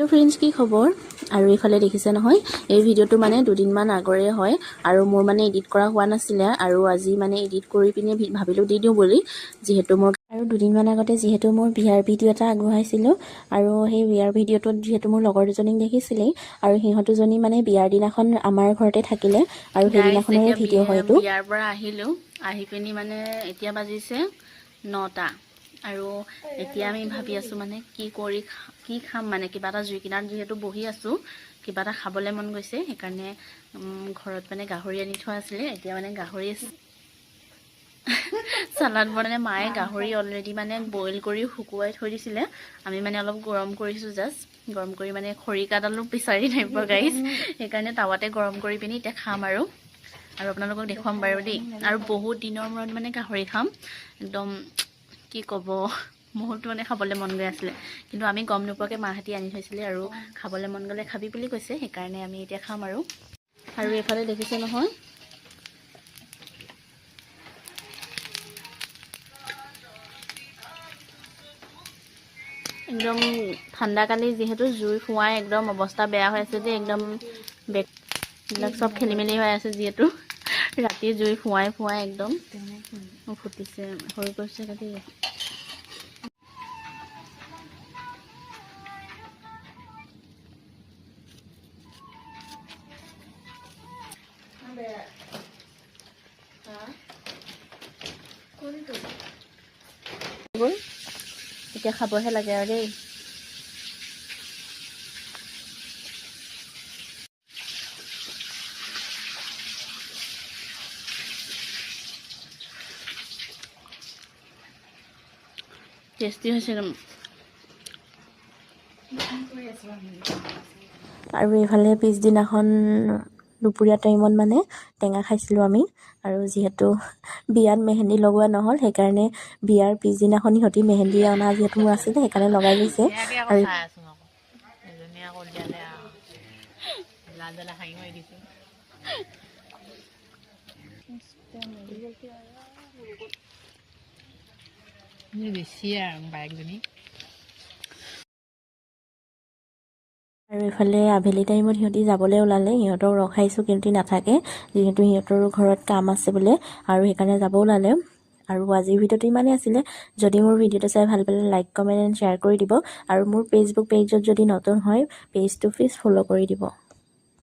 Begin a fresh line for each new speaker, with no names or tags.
hello friends की खबर और इफाले देखिसे নহয় এই ভিডিওটো মানে দুদিনমান আগৰে হয় আৰু মোৰ মানে এডিট কৰা হোৱা নাছিলে আৰু আজি মানে এডিট কৰি পিনে ভাবিলো দি দিও বুলি যেহেতু মোৰ আৰু দুদিনমান আগতে যেহেতু মোৰ বিয়াৰ ভিডিও এটা আগবঢ়াইছিল আৰু সেই বিয়াৰ ভিডিওটোত যেহেতু মোৰ লগৰ দুজনীক দেখিছিলে আৰু সিহঁতজনী মানে বিয়াৰ দিনাখন আমাৰ ঘৰতে থাকিলে আৰু সেই দিনাখনৰ ভিডিও হয়তো
বিয়াৰ পৰা আহিলো আহি পিনি মানে এতিয়া বাজিছে 9টা আৰু এতিয়া আমি ভাবি আছো মানে কি খাম মানে কিবা এটা জুই কিনাৰত যেহেতু বহি আছো কিবা এটা খাবলে মন গৈছে সেইকাৰণে ঘৰত মানে গাহৰি আনি থোৱা আছিলে এতিয়া মানে গাহৰি সালাড বনালে মায়ে গাহৰি অলৰেডি মানে বইল কৰি শুকুৱাই থৈ দিছিলে আমি মানে অলপ গৰম কৰিছো জাস্ট গৰম কৰি মানে খৰিকাডালো বিচাৰি নাই পোৱা গাইছ সেইকাৰণে তাৱাতে গৰম কৰি পিনি এতিয়া খাম আৰু আপোনালোকক দেখুৱাম বাৰু দেই আৰু বহুত দিনৰ মূৰত মানে গাহৰি খাম একদম কি কব বহুত মানে খাবলৈ মন গৈ আছিলে কিন্তু আমি গম নোপোৱাকে মাহাতি আনি থৈছিলে আৰু খাবলৈ মন গলে খাবি বুলি কৈছে সেইকাৰণে আমি এতিয়া খাম আৰু এফালে দেখিছে নহয় একদম ঠাণ্ডা কালি যেহেতু জুই ফুৱাই একদম অৱস্থা বেয়া হৈ আছে যে একদম বেক সব খেলিমেলি হৈ আছে যেহেতু ৰাতি জুই ফুৱাই একদম ফুটিছে হৈ গৈছে কাটি এতিয়া খাবহে লাগে আৰু দেই টেষ্টি হৈছে
আৰু এইফালে পিছদিনাখন দুপৰীয়া টাইমত মানে টেঙা খাইছিলো আমি আৰু যেহেতু বিয়াত মেহেন্দি লগোৱা নহল সেইকাৰণে বিয়াৰ পিছদিনাখন হতি মেহেন্দি অনা যেহেতু মোৰ আছিল সেইকাৰণে লগাই লৈছে আৰু আৰু ইফালে আবেলি টাইমত সিহঁতি যাবলৈ ওলালে সিহঁতক ৰখাইছো কিন্তু নাথাকে যেহেতু সিহঁতৰো ঘৰত কাম আছে বোলে আৰু সেইকাৰণে যাব ওলালে আৰু আজিৰ ভিডিওটো ইমানেই আছিলে যদি মোৰ ভিডিওটো চাই ভাল পালে লাইক কমেন্ট এণ্ড শ্বেয়াৰ কৰি দিব আৰু মোৰ ফেচবুক পেজত যদি নতুন হয় পেজটো প্লিজ ফলো কৰি দিব